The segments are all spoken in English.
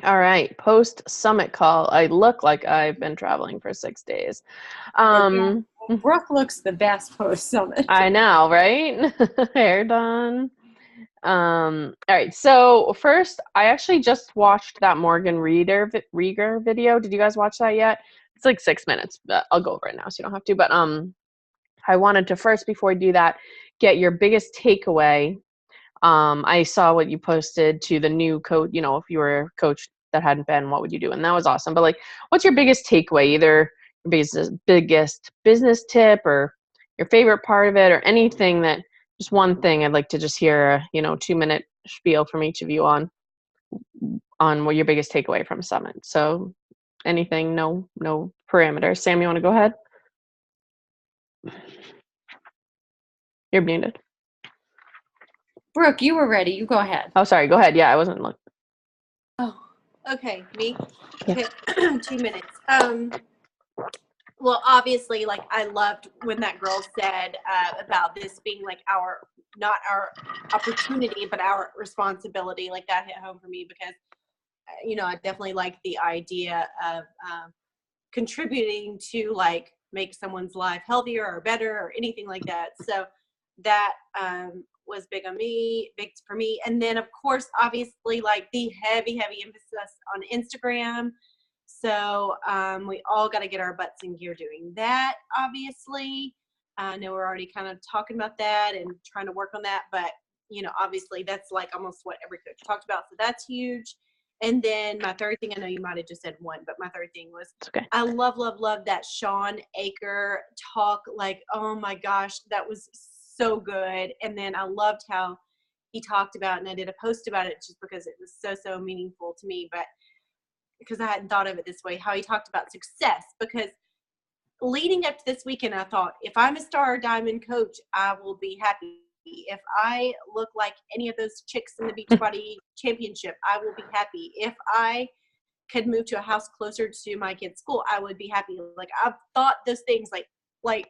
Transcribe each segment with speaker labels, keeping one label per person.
Speaker 1: All right. Post summit call. I look like I've been traveling for 6 days.
Speaker 2: Yeah.
Speaker 1: Um,
Speaker 2: Brooke looks the best post summit.
Speaker 1: I know, right? Hair done. All right. So first, I actually just watched that Morgan Rieger video. Did you guys watch that yet? It's like 6 minutes, but I'll go over it now so you don't have to. But I wanted to first, before we do that, get your biggest takeaway. I saw what you posted to the new coach, if you were a coach that hadn't been, what would you do? And that was awesome. But like, what's your biggest takeaway? Either your biggest business tip or your favorite part of it or anything that just one thing I'd like to just hear a, 2-minute spiel from each of you on what your biggest takeaway from Summit. So anything, no parameters. Sam, you want to go ahead? You're muted.
Speaker 2: Brooke, you were ready. You go ahead.
Speaker 1: Oh, sorry. Go ahead. Yeah, I wasn't looking.
Speaker 3: Oh, okay. Me?
Speaker 1: Yeah.
Speaker 3: Okay. 2 minutes. Well, obviously, like I loved when that girl said about this being like not our opportunity, but our responsibility. Like that hit home for me because, I definitely like the idea of contributing to like make someone's life healthier or better or anything like that. So that was big for me. And then of course, obviously like the heavy emphasis on Instagram. So we all got to get our butts in gear doing that, obviously. I know we're already kind of talking about that and trying to work on that, but obviously that's like almost what every coach talked about. So that's huge. And then my third thing, I know you might have just said one, but my third thing was
Speaker 1: Okay.
Speaker 3: I love that Sean Aker talk. Like, oh my gosh, that was so good. And then I loved how he talked about, and I did a post about it just because it was so meaningful to me, but because I hadn't thought of it this way, how he talked about success. Because leading up to this weekend, I thought, if I'm a star diamond coach, I will be happy. If I look like any of those chicks in the Beachbody championship, I will be happy. If I could move to a house closer to my kid's school, I would be happy. Like I've thought those things like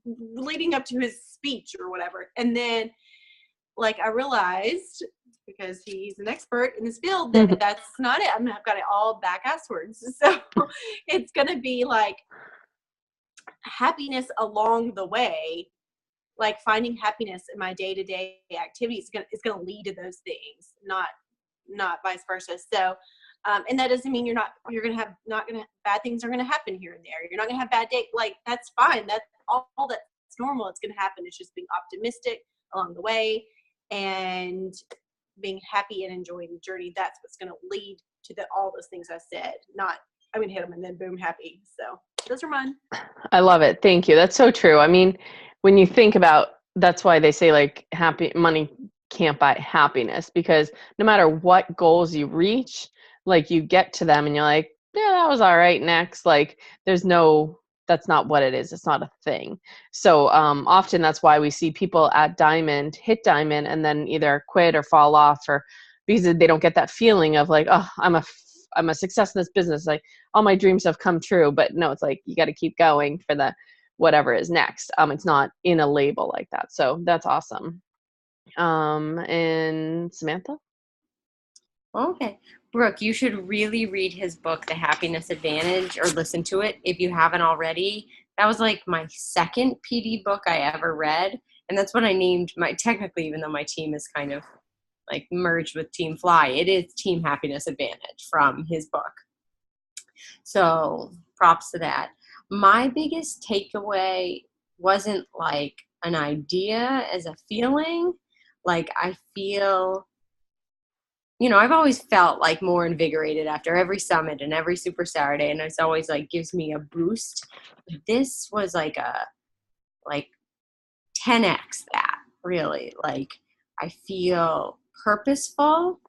Speaker 3: leading up to his speech or whatever. And then like I realized, because he's an expert in this field, that that's not it. I've got it all back asswards. So it's going to be like happiness along the way, like finding happiness in my day-to-day activities is going to lead to those things, not vice versa. So, and that doesn't mean bad things are going to happen here and there. You're not going to have bad day. Like that's fine. That's all that's normal. It's going to happen. It's just being optimistic along the way and being happy and enjoying the journey. That's what's going to lead to all those things I said. Not I'm going to hit them and then boom, happy. So those are mine.
Speaker 1: I love it. Thank you. That's so true. I mean, when you think about, that's why they say like money can't buy happiness, because no matter what goals you reach, like you get to them and you're like, yeah, that was all right. Next, like that's not what it is. It's not a thing. So often that's why we see people at Diamond hit Diamond and then either quit or fall off, or because they don't get that feeling of like, oh, I'm a success in this business. Like all my dreams have come true. But no, it's like you got to keep going for the whatever is next. It's not in a label like that. So that's awesome. And Samantha?
Speaker 2: Okay. Brooke, you should really read his book, The Happiness Advantage, or listen to it if you haven't already. That was like my second PD book I ever read. And that's what I named technically, even though my team is kind of like merged with Team Fly, it is Team Happiness Advantage from his book. So props to that. My biggest takeaway wasn't like an idea as a feeling. Like I feel, I've always felt like more invigorated after every summit and every Super Saturday, and it's always like gives me a boost. But this was like 10x that, really. Like I feel purposeful,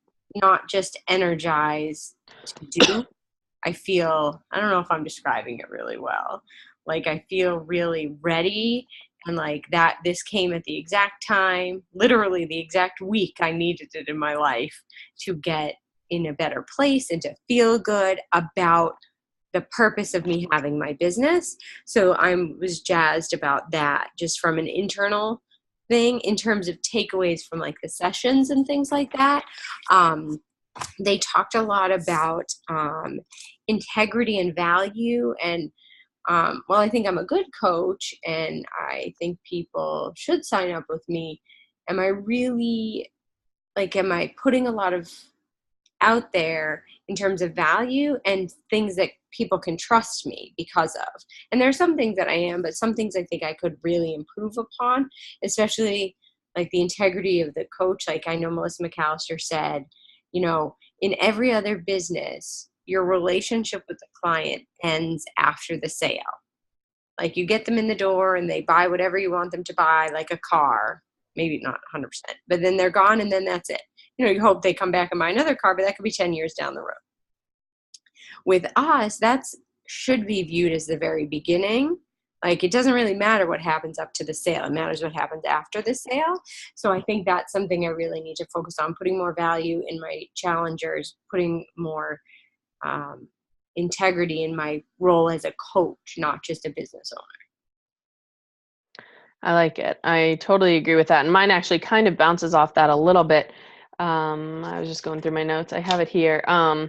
Speaker 2: not just energized to do. I don't know if I'm describing it really well. Like I feel really ready, and like that this came at the exact time, literally the exact week I needed it in my life to get in a better place and to feel good about the purpose of me having my business. So I was jazzed about that, just from an internal thing. In terms of takeaways from like the sessions and things like that, they talked a lot about integrity and value. And well, I think I'm a good coach and I think people should sign up with me. Am I really, like, am I putting a lot of out there in terms of value and things that people can trust me because of? And there are some things that I am, but some things I think I could really improve upon, especially like the integrity of the coach. Like I know Melissa McAllister said, in every other business, your relationship with the client ends after the sale. Like you get them in the door and they buy whatever you want them to buy, like a car, maybe not 100%, but then they're gone and then that's it. You hope they come back and buy another car, but that could be 10 years down the road. With us, that's should be viewed as the very beginning. Like it doesn't really matter what happens up to the sale. It matters what happens after the sale. So I think that's something I really need to focus on, putting more value in my challengers, putting more integrity in my role as a coach, not just a business owner.
Speaker 1: I like it. I totally agree with that. And mine actually kind of bounces off that a little bit. I was just going through my notes. I have it here. My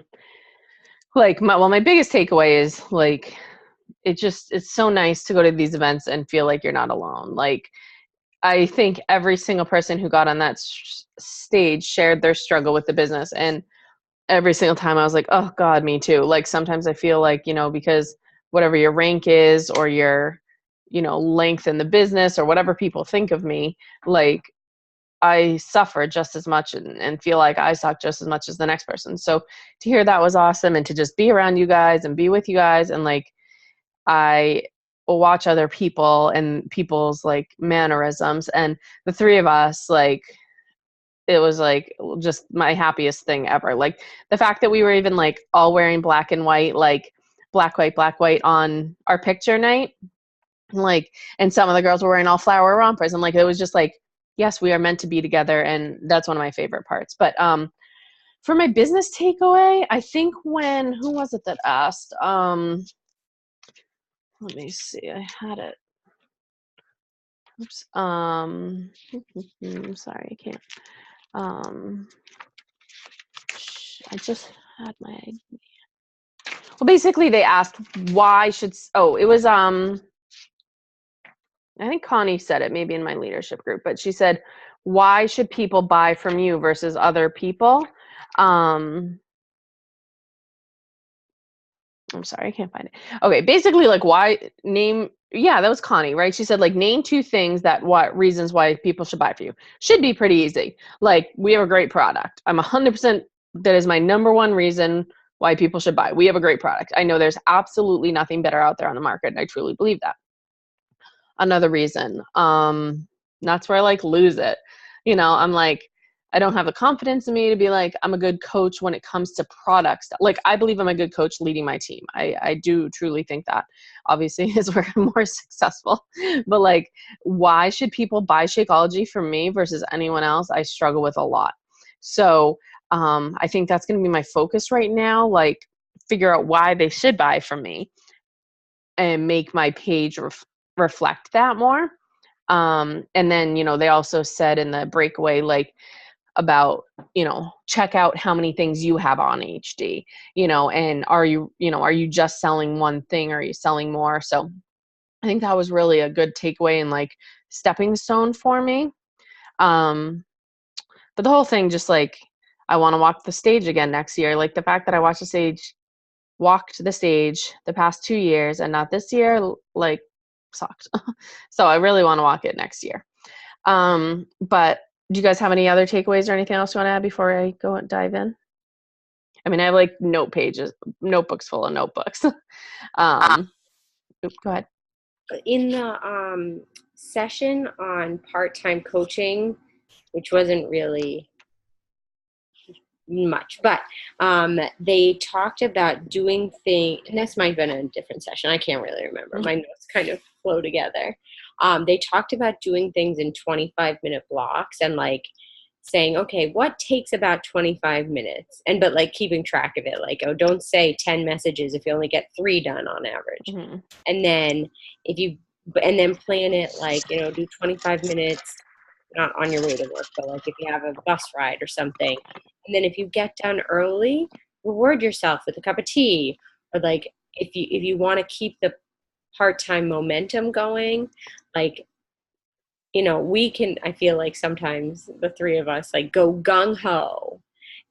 Speaker 1: biggest takeaway is like, it's so nice to go to these events and feel like you're not alone. Like, I think every single person who got on that stage shared their struggle with the business. And every single time I was like, oh God, me too. Like sometimes I feel like, because whatever your rank is or your, length in the business or whatever people think of me, like I suffer just as much and feel like I suck just as much as the next person. So to hear that was awesome, and to just be around you guys and be with you guys, and like I watch other people and people's like mannerisms, and the three of us, like it was like just my happiest thing ever. Like the fact that we were even like all wearing black and white, like black, white on our picture night. Like, and some of the girls were wearing all flower rompers, and like it was just like, yes, we are meant to be together, and that's one of my favorite parts. But for my business takeaway, I think who was it that asked? Let me see, I had it. Oops. Sorry, I can't. I just had my. Well, basically, they asked why should. Oh, it was I think Connie said it, maybe in my leadership group, but she said, why should people buy from you versus other people? I'm sorry, I can't find it. Okay, basically like that was Connie, right? She said like name two things reasons why people should buy from you. Should be pretty easy. Like we have a great product. I'm 100%, that is my number one reason why people should buy. We have a great product. I know there's absolutely nothing better out there on the market, and I truly believe that. Another reason, that's where I like lose it. I'm like, I don't have the confidence in me to be like, I'm a good coach when it comes to products. Like, I believe I'm a good coach leading my team. I do truly think that, obviously, is where I'm more successful. But like, why should people buy Shakeology from me versus anyone else? I struggle with a lot. So I think that's going to be my focus right now. Like, figure out why they should buy from me and make my page reflect that more. And then, they also said in the breakaway, like about, check out how many things you have on HD, and are you just selling one thing, or are you selling more? So I think that was really a good takeaway and like stepping stone for me. But the whole thing, just like, I want to walk the stage again next year. Like the fact that I walked the stage the past 2 years and not this year, like sucked. So I really want to walk it next year. But do you guys have any other takeaways or anything else you want to add before I go and dive in? I mean, I have like notebooks full of notebooks. Go ahead.
Speaker 2: In the session on part-time coaching, which wasn't really much, but they talked about doing things, and this might have been a different session. I can't really remember. My notes kind of flow together. They talked about doing things in 25-minute blocks and like saying, okay, what takes about 25 minutes? But like keeping track of it, like, oh, don't say 10 messages if you only get 3 done on average. Mm-hmm. And then plan it like, do 25 minutes not on your way to work, but like if you have a bus ride or something. And then if you get done early, reward yourself with a cup of tea, or like if you want to keep the part-time momentum going, like, we can, I feel like sometimes the three of us like go gung ho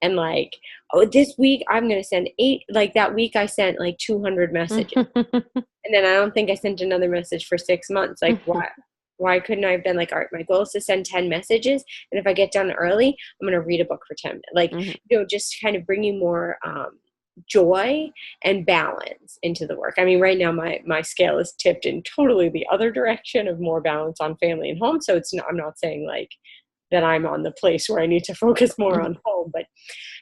Speaker 2: and like, oh, this week I'm going to send 8, like that week I sent like 200 messages. And then I don't think I sent another message for 6 months. Like, why couldn't I have been like, all right, my goal is to send 10 messages. And if I get done early, I'm going to read a book for 10 minutes. Like, just kind of bringing more joy and balance into the work. I mean, right now my scale is tipped in totally the other direction of more balance on family and home. So I'm not saying like that I'm on the place where I need to focus more on home, but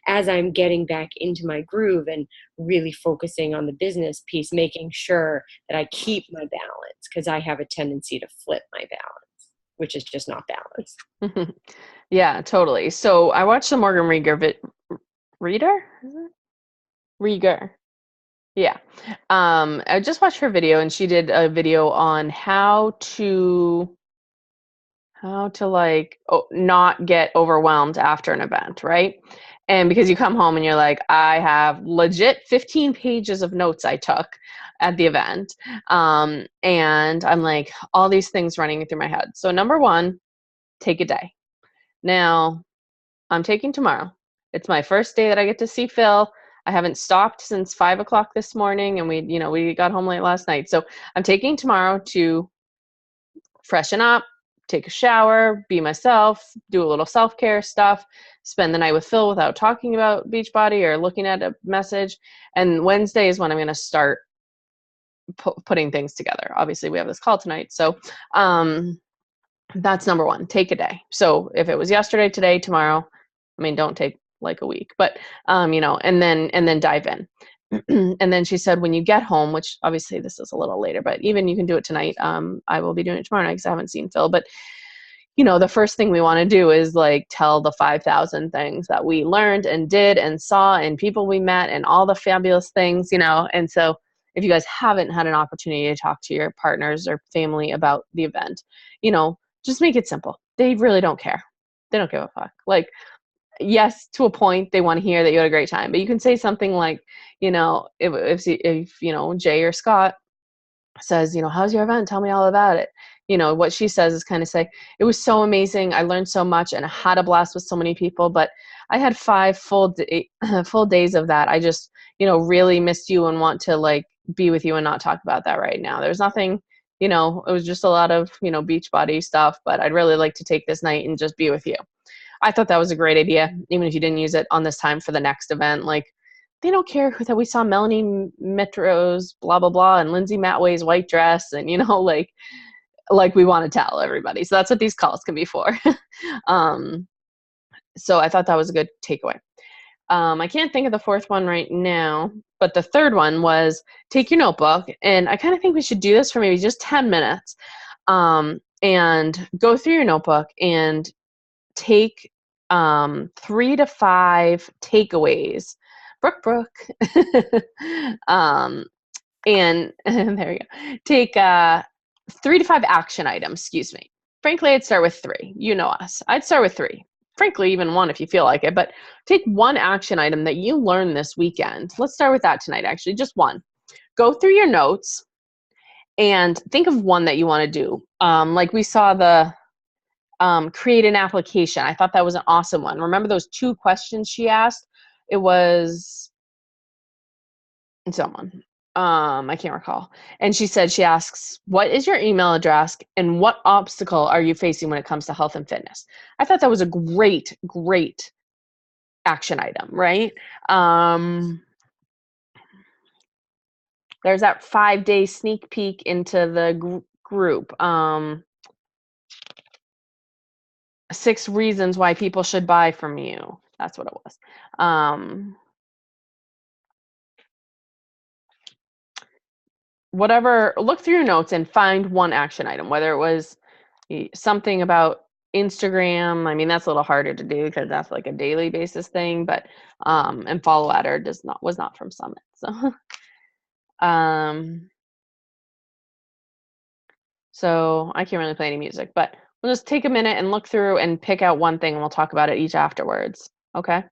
Speaker 2: as I'm getting back into my groove and really focusing on the business piece, making sure that I keep my balance, because I have a tendency to flip my balance, which is just not balanced.
Speaker 1: Yeah, totally. So I watched the Morgan Reader? Is it? Rieger. Yeah. I just watched her video, and she did a video on how to like not get overwhelmed after an event, right? And because you come home and you're like, I have legit 15 pages of notes I took at the event. And I'm like, all these things running through my head. So number one, take a day. Now, I'm taking tomorrow. It's my first day that I get to see Phil. I haven't stopped since 5 o'clock this morning, and we got home late last night. So I'm taking tomorrow to freshen up, take a shower, be myself, do a little self-care stuff, spend the night with Phil without talking about Beachbody or looking at a message. And Wednesday is when I'm going to start putting things together. Obviously, we have this call tonight. So that's number one, take a day. So if it was yesterday, today, tomorrow, I mean, don't take like a week, but and then dive in. And then she said, when you get home, which obviously this is a little later, but even you can do it tonight. I will be doing it tomorrow night because I haven't seen Phil, but the first thing we want to do is like tell the 5,000 things that we learned and did and saw and people we met and all the fabulous things, and so if you guys haven't had an opportunity to talk to your partners or family about the event, just make it simple. They really don't care. They don't give a fuck. Like, yes, to a point, they want to hear that you had a great time, but you can say something like, if Jay or Scott says, how's your event? Tell me all about it. What she says is kind of say, it was so amazing. I learned so much and I had a blast with so many people, but I had 5 full days of that. I just, really missed you and want to like be with you and not talk about that right now. There's nothing, it was just a lot of, Beachbody stuff, but I'd really like to take this night and just be with you. I thought that was a great idea, even if you didn't use it on this time for the next event. Like, they don't care that we saw Melanie Metro's blah, blah, blah, and Lindsay Matway's white dress, and, like we want to tell everybody. So that's what these calls can be for. So I thought that was a good takeaway. I can't think of the fourth one right now, but the third one was take your notebook, and I kind of think we should do this for maybe just 10 minutes, and go through your notebook and take 3 to 5 takeaways. Brooke. And there you go. Take 3 to 5 action items, excuse me. Frankly, I'd start with 3. You know us. I'd start with 3. Frankly, even 1 if you feel like it, but take 1 action item that you learned this weekend. Let's start with that tonight, actually, just 1. Go through your notes and think of 1 that you want to do. Like we saw the create an application. I thought that was an awesome one. Remember those 2 questions she asked? It was someone. I can't recall. And she asks, what is your email address and what obstacle are you facing when it comes to health and fitness? I thought that was a great, great action item, right? There's that 5-day sneak peek into the group. 6 reasons why people should buy from you. That's what it was. Whatever, look through your notes and find 1 action item, whether it was something about Instagram. I mean, that's a little harder to do because that's like a daily basis thing, but and follow Adder was not from Summit. So so I can't really play any music, but We'll just take a minute and look through and pick out one thing, and we'll talk about it each afterwards. Okay?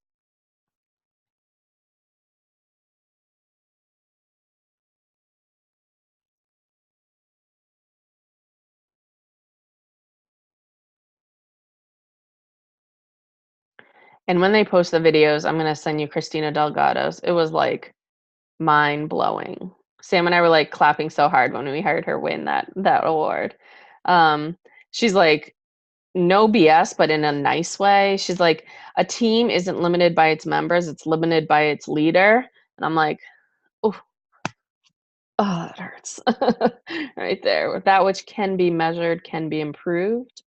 Speaker 1: And when they post the videos, I'm gonna send you Christina Delgado's. It was like mind blowing. Sam and I were like clapping so hard when we heard her win that award. Um, she's like, no BS, but in a nice way. She's like, a team isn't limited by its members; it's limited by its leader. And I'm like, oh, oh, that hurts right there. That which can be measured can be improved.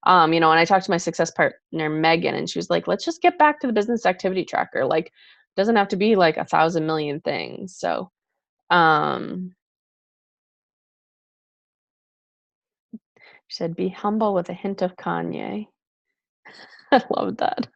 Speaker 1: And I talked to my success partner, Megan, and she was like, let's just get back to the business activity tracker. Like, it doesn't have to be like 1,000,000,000 things. So, um, she said, be humble with a hint of Kanye. I love that.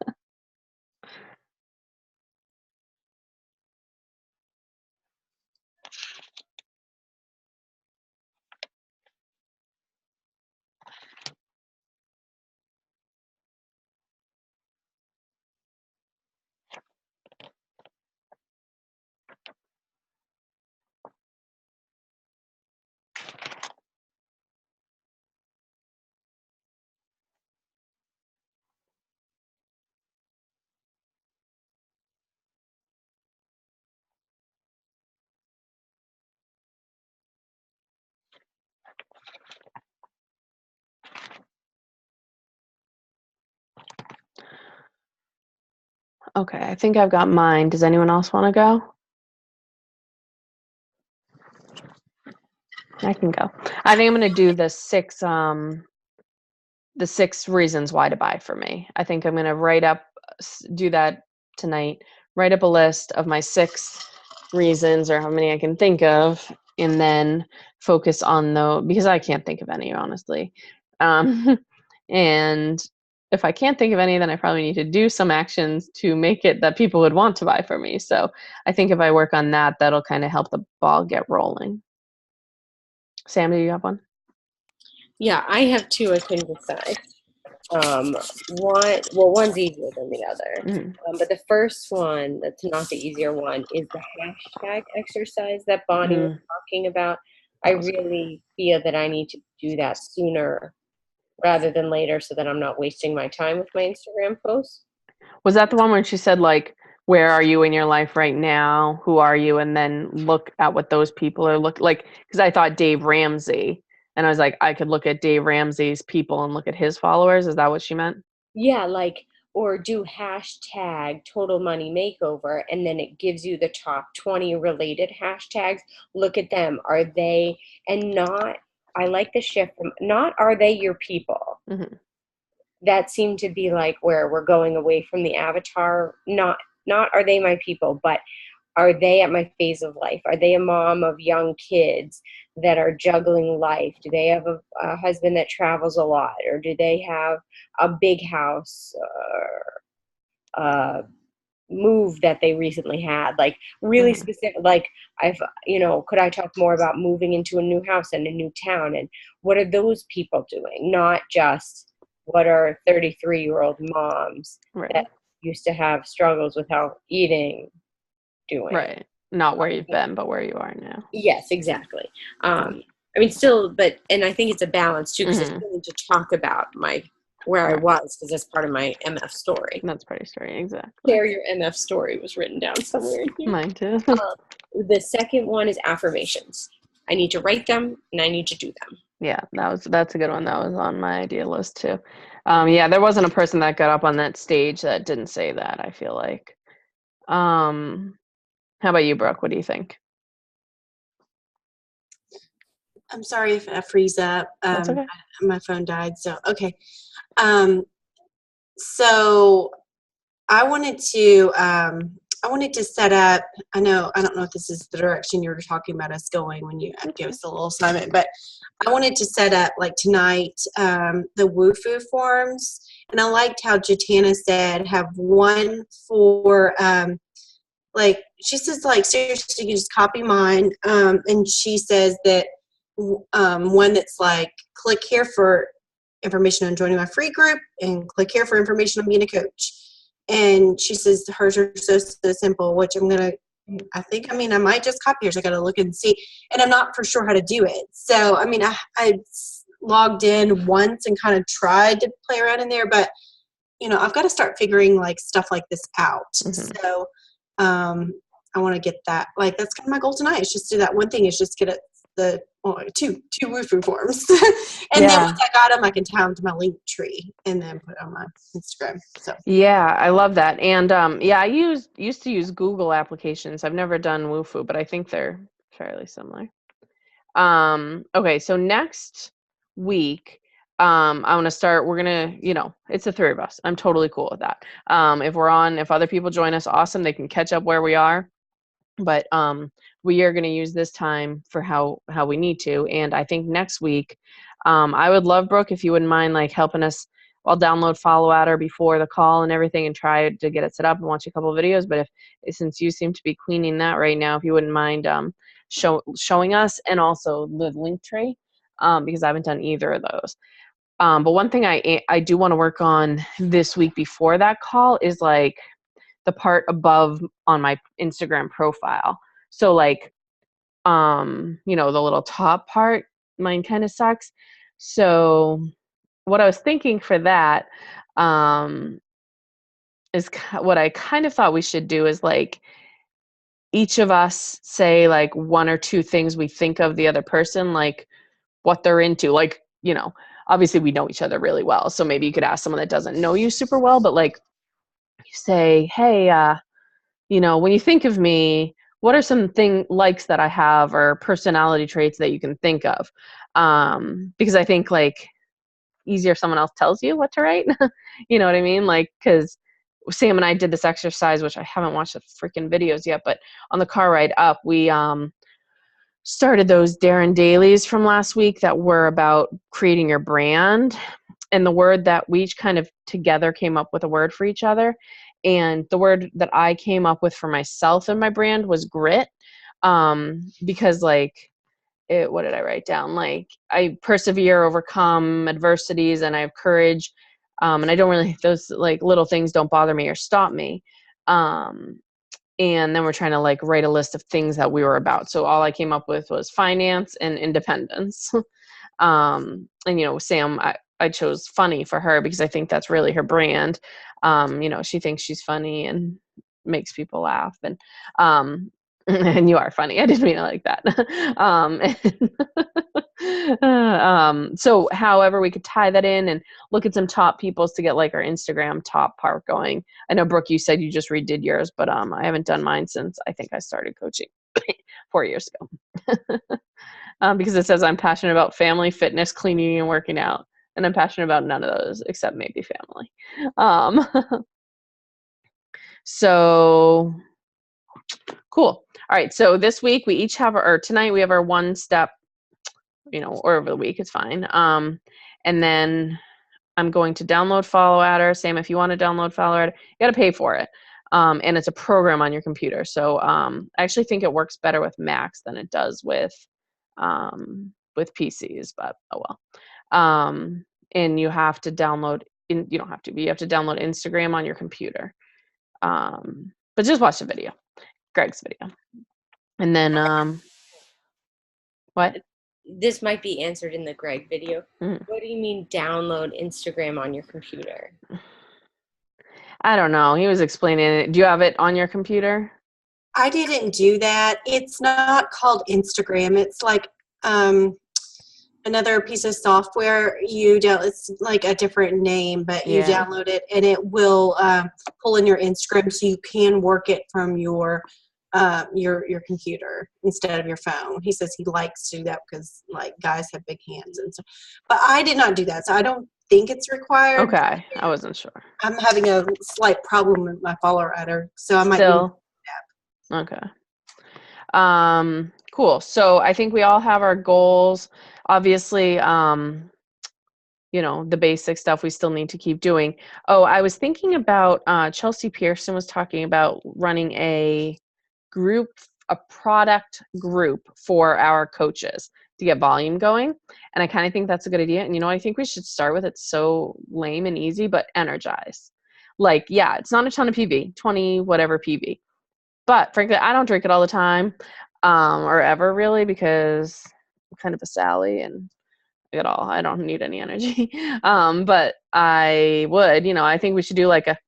Speaker 1: Okay, I think I've got mine. Does anyone else want to go? I can go. I think I'm going to do the 6 reasons why to buy for me. I think I'm going to do that tonight. Write up a list of my 6 reasons or how many I can think of, and then focus on because I can't think of any, honestly. Um, and if I can't think of any, then I probably need to do some actions to make it that people would want to buy for me. So I think if I work on that, that'll kind of help the ball get rolling. Sam, do you have one?
Speaker 2: Yeah, I have two I couldn't decide. One's easier than the other.
Speaker 1: Mm,
Speaker 2: But the first one, that's not the easier one, is the hashtag exercise that Bonnie was
Speaker 1: mm,
Speaker 2: talking about. I
Speaker 1: that was good.
Speaker 2: really feel that I need to do that sooner rather than later so that I'm not wasting my time with my Instagram posts.
Speaker 1: Was that the one where she said, like, where are you in your life right now? Who are you? And then look at what those people are like, because I thought Dave Ramsey, and I was like, I could look at Dave Ramsey's people and look at his followers. Is that what she meant?
Speaker 2: Yeah, like, or do hashtag total money makeover, and then it gives you the top 20 related hashtags. Look at them. Are they, and not, I like the shift from not, are they your people?
Speaker 1: Hmm.
Speaker 2: That seemed to be like where we're going away from the avatar. Not are they my people, but are they at my phase of life? Are they a mom of young kids that are juggling life? Do they have a husband that travels a lot? Or do they have a big house or a move that they recently had? Like really
Speaker 1: Hmm.
Speaker 2: specific, like could I talk more about moving into a new house and a new town? And what are those people doing? Not just what are 33-year-old moms that
Speaker 1: Right.
Speaker 2: used to have struggles with health eating doing.
Speaker 1: Right. Not where you've been, but where you are now.
Speaker 2: Yes, exactly.
Speaker 1: Yeah.
Speaker 2: I mean, still, and I think it's a balance too, because I
Speaker 1: Hmm.
Speaker 2: still need to talk about where I
Speaker 1: Right.
Speaker 2: was, because that's part of my MF story.
Speaker 1: That's pretty story. Exactly.
Speaker 2: Share your MF story was written down somewhere in here.
Speaker 1: Mine too.
Speaker 2: The second one is affirmations. I need to write them and I need to do them.
Speaker 1: Yeah, that's a good one. That was on my idea list too. Yeah, there wasn't a person that got up on that stage that didn't say that, I feel like. Um, how about you, Brooke? What do you think?
Speaker 3: I'm sorry if I freeze up.
Speaker 1: That's okay.
Speaker 3: My phone died. So, okay. Um, so I wanted to, set up, I don't know if this is the direction you were talking about us going when you gave us a little assignment, but I wanted to set up like tonight, the WooFoo forms. And I liked how Jatana said have one for, like she says, like seriously, you just copy mine, and she says that one that's like click here for information on joining my free group and click here for information on being a coach. And she says hers are so simple, which I might just copy yours. I got to look and see. And I'm not for sure how to do it. So, I logged in once and kind of tried to play around in there, but I've got to start figuring like stuff like this out.
Speaker 1: Mm-hmm.
Speaker 3: So, I want to get that. Like, that's kind of my goal tonight, is just do that one thing, is just get two Woofu forms. And then once I got them, I can tie them to my link tree and then put it on my Instagram. So
Speaker 1: yeah, I love that. And I used to use Google applications. I've never done Woofu, but I think they're fairly similar. Okay, so next week, I want to start, we're gonna, it's the three of us. I'm totally cool with that. If other people join us, awesome, they can catch up where we are. But we are going to use this time for how we need to. And I think next week, I would love, Brooke, if you wouldn't mind like helping us. I'll download Follow Outer before the call and everything and try to get it set up and watch a couple of videos. But since you seem to be queening that right now, if you wouldn't mind showing us, and also the link tree, because I haven't done either of those. But one thing I do want to work on this week before that call is like the part above on my Instagram profile. So like, the little top part, mine kind of sucks. So what I was thinking for that, is what I kind of thought we should do is like each of us say like one or two things we think of the other person, like what they're into. Like, obviously we know each other really well. So maybe you could ask someone that doesn't know you super well, but like you say, hey, when you think of me, what are some likes that I have or personality traits that you can think of? Because I think like easier if someone else tells you what to write. You know what I mean? Like, because Sam and I did this exercise, which I haven't watched the freaking videos yet, but on the car ride up, we started those Darren Dailies from last week that were about creating your brand. And the word that we each kind of together came up with a word for each other. And the word that I came up with for myself and my brand was grit. Because like, what did I write down? Like, I persevere, overcome adversities, and I have courage. And I don't really, those like little things don't bother me or stop me. And then we're trying to like write a list of things that we were about. So all I came up with was finance and independence. And Sam, I chose funny for her because I think that's really her brand. She thinks she's funny and makes people laugh, and and you are funny. I didn't mean it like that. So however we could tie that in and look at some top peoples to get like our Instagram top part going. I know, Brooke, you said you just redid yours, but I haven't done mine since I think I started coaching 4 years ago. Because it says I'm passionate about family, fitness, cleaning, and working out. And I'm passionate about none of those except maybe family. So cool. All right. So this week we each have tonight we have our one step, or over the week, it's fine. And then I'm going to download Follow Outer. Sam, if you want to download Follow Outer, you got to pay for it. And it's a program on your computer. So I actually think it works better with Macs than it does with PCs, but oh well. And you have to download you don't have to, but you have to download Instagram on your computer. But just watch the video, Greg's video. And then what?
Speaker 2: This might be answered in the Greg video.
Speaker 1: Mm.
Speaker 2: What do you mean download Instagram on your computer?
Speaker 3: I
Speaker 1: don't know. He was explaining it. Do you have it on your computer?
Speaker 3: I didn't do that. It's not called Instagram. It's like another piece of software. It's like a different name, but you download it and it will pull in your Instagram, so you can work it from your computer instead of your phone. He says he likes to do that because like guys have big hands and so. But I did not do that, so I don't think it's required.
Speaker 1: Okay, I wasn't sure.
Speaker 3: I'm having a slight problem with my follower adder, so I might
Speaker 1: still. Okay. Cool. So I think we all have our goals. Obviously, the basic stuff we still need to keep doing. Oh, I was thinking about Chelsea Pearson was talking about running a product group for our coaches. to get volume going. And I kind of think that's a good idea. And I think we should start with, it's so lame and easy, but energize. Like, yeah, it's not a ton of PV, 20 whatever PV. But frankly, I don't drink it all the time, or ever really, because I'm kind of a Sally and I don't need any energy. But I would, I think we should do like a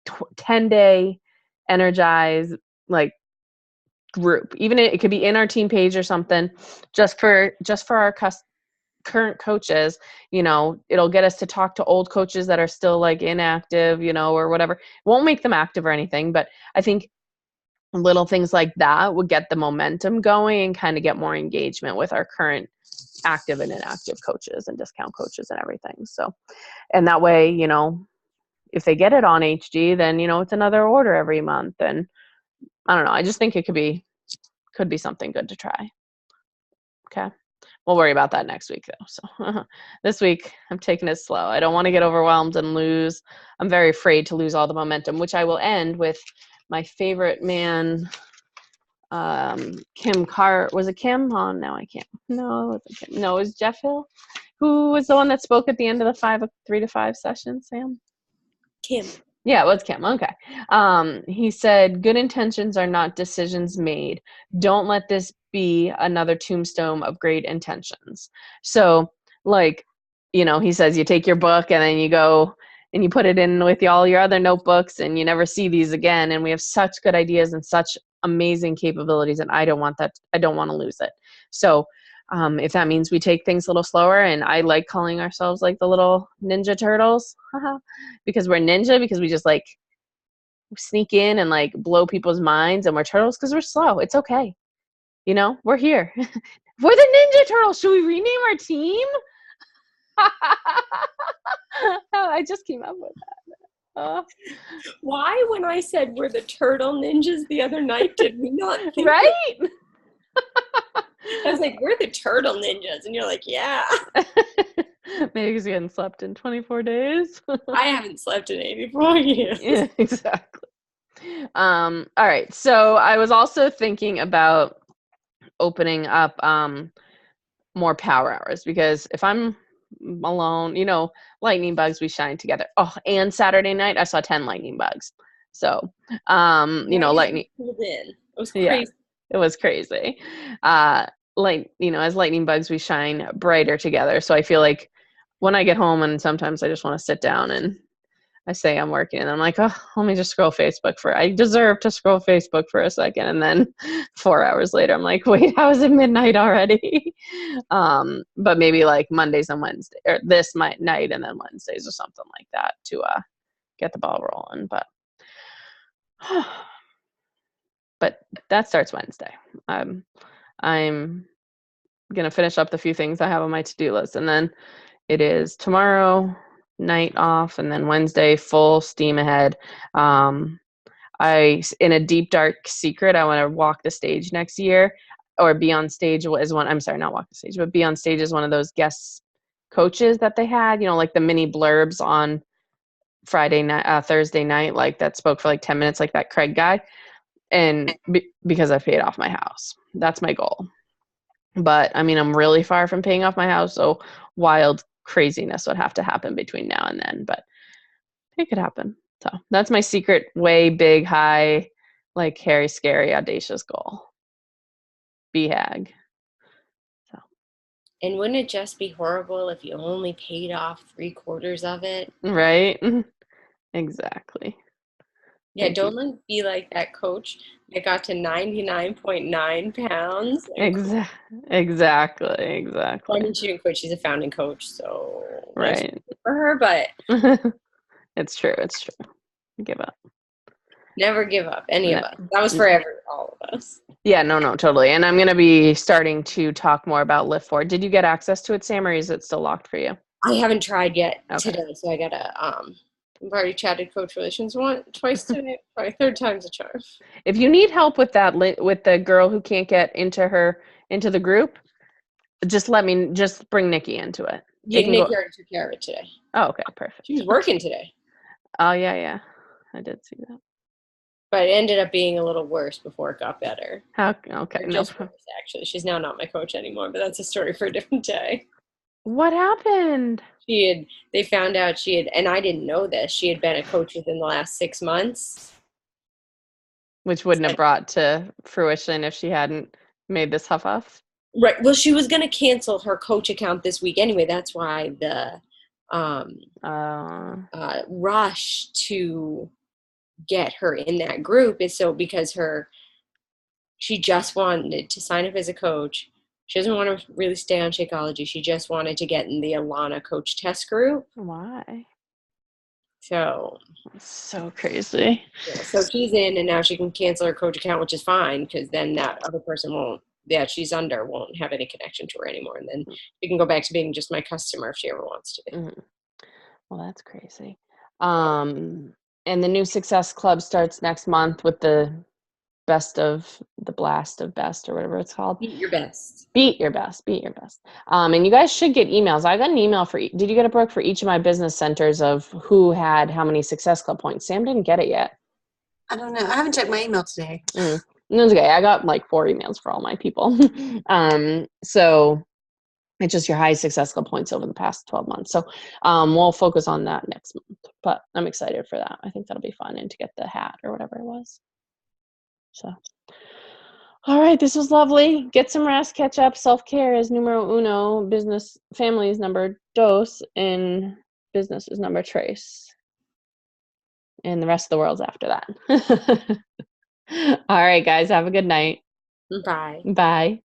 Speaker 1: 10-day energize, like, group. Even it could be in our team page or something, just for our current coaches. It'll get us to talk to old coaches that are still like inactive, or whatever. It won't make them active or anything, but I think little things like that would get the momentum going and kind of get more engagement with our current active and inactive coaches and discount coaches and everything. So, and that way, if they get it on HG, then, it's another order every month. And I don't know. I just think it could be something good to try. Okay. We'll worry about that next week though. So this week I'm taking it slow. I don't want to get overwhelmed and lose. I'm very afraid to lose all the momentum, which I will end with my favorite man, Kim Carr. Was it Kim? Oh, no, I can't. No, it wasn't Kim. No, it was Jeff Hill. Who was the one that spoke at the end of the 3 to 5 session, Sam?
Speaker 3: Kim.
Speaker 1: Yeah, it was Kim. Okay. He said, good intentions are not decisions made. Don't let this be another tombstone of great intentions. So, like, he says you take your book and then you go and you put it in with all your other notebooks and you never see these again. And we have such good ideas and such amazing capabilities, and I don't want that. I don't want to lose it. So, if that means we take things a little slower, and I like calling ourselves like the little ninja turtles, because we're ninja, because we just like sneak in and like blow people's minds, and we're turtles because we're slow. It's okay. We're here. We're the Ninja Turtles. Should we rename our team? Oh, I just came up with that.
Speaker 2: Why, when I said we're the turtle ninjas the other night, did we not think
Speaker 1: right?
Speaker 2: I was like, we're the turtle ninjas. And you're like, yeah.
Speaker 1: Maybe because you hadn't slept in 24 days.
Speaker 2: I haven't slept in 84 years.
Speaker 1: Yeah, exactly. All right. So I was also thinking about opening up more power hours, because if I'm alone, lightning bugs, we shine together. Oh, and Saturday night I saw 10 lightning bugs. So, lightning.
Speaker 2: It was crazy.
Speaker 1: Yeah, it was crazy. As lightning bugs, we shine brighter together. So I feel like when I get home, and sometimes I just want to sit down and I say I'm working, and I'm like, oh, let me just scroll Facebook I deserve to scroll Facebook for a second. And then 4 hours later, I'm like, wait, how is it midnight already? But maybe like Mondays and Wednesdays, or this night and then Wednesdays or something like that, to get the ball rolling. But that starts Wednesday. I'm going to finish up the few things I have on my to-do list. And then it is tomorrow night off, and then Wednesday full steam ahead. In a deep dark secret, I want to walk the stage next year, or be on stage as one. I'm sorry, not walk the stage, but be on stage as one of those guest coaches that they had. Like the mini blurbs on Friday night, Thursday night, like that spoke for like 10 minutes, like that Craig guy. And because I paid off my house, that's my goal. But I mean, I'm really far from paying off my house, so wild craziness would have to happen between now and then, but it could happen. So that's my secret, way big, high, like hairy, scary, audacious goal. BHAG. So.
Speaker 2: And wouldn't it just be horrible if you only paid off 3/4 of it?
Speaker 1: Right? Exactly.
Speaker 2: Yeah, don't be like that coach that got to 99.9 pounds.
Speaker 1: Exactly.
Speaker 2: Well, I mean, she didn't quit. She's a founding coach, so
Speaker 1: right.
Speaker 2: Nice for her, but
Speaker 1: it's true. Give up.
Speaker 2: Never give up, any of us. That was for all of us.
Speaker 1: Yeah, no, totally. And I'm going to be starting to talk more about Lift For. Did you get access to it, Sam, or is it still locked for you?
Speaker 2: I haven't tried yet today, so I gotta I've already chatted coach relations twice today. Probably third time's a charm.
Speaker 1: If you need help with that, with the girl who can't get into the group, just bring Nikki into it.
Speaker 2: Yeah, Nikki already took care of it today.
Speaker 1: Oh, okay, perfect.
Speaker 2: She was working today.
Speaker 1: Oh, yeah, I did see that.
Speaker 2: But it ended up being a little worse before it got better.
Speaker 1: How? Okay,
Speaker 2: Or
Speaker 1: no.
Speaker 2: just worse, actually. She's now not my coach anymore, but that's a story for a different day.
Speaker 1: What happened?
Speaker 2: They found out and I didn't know this, she had been a coach within the last 6 months.
Speaker 1: Which wouldn't have brought to fruition if she hadn't made this huff.
Speaker 2: Right. Well, she was going to cancel her coach account this week anyway. That's why the rush to get her in that group is so because she just wanted to sign up as a coach. She doesn't want to really stay on Shakeology. She just wanted to get in the Alana coach test group.
Speaker 1: Why?
Speaker 2: So
Speaker 1: So crazy.
Speaker 2: yeah, so she's in, and now she can cancel her coach account, which is fine because then that other person won't. Yeah, she's under won't have any connection to her anymore, and then she can go back to being just my customer if she ever wants to be.
Speaker 1: Mm-hmm. Well, that's crazy. And the new Success Club starts next month with the best of the blast of best or whatever it's called.
Speaker 2: Beat your best.
Speaker 1: Beat your best. Beat your best. And you guys should get emails. I got an email did you get a Brooke, for each of my business centers of who had how many Success Club points? Sam didn't get it yet.
Speaker 3: I don't know. I haven't checked my email today.
Speaker 1: No, it's okay. I got like 4 emails for all my people. So it's just your highest Success Club points over the past 12 months. So we'll focus on that next month. But I'm excited for that. I think that'll be fun, and to get the hat or whatever it was. So, all right, this was lovely. Get some rest, catch up. Self-care is numero uno. Business, family is number dos, and business is number tres. And the rest of the world's after that. All right, guys, have a good night.
Speaker 2: Bye.
Speaker 1: Bye.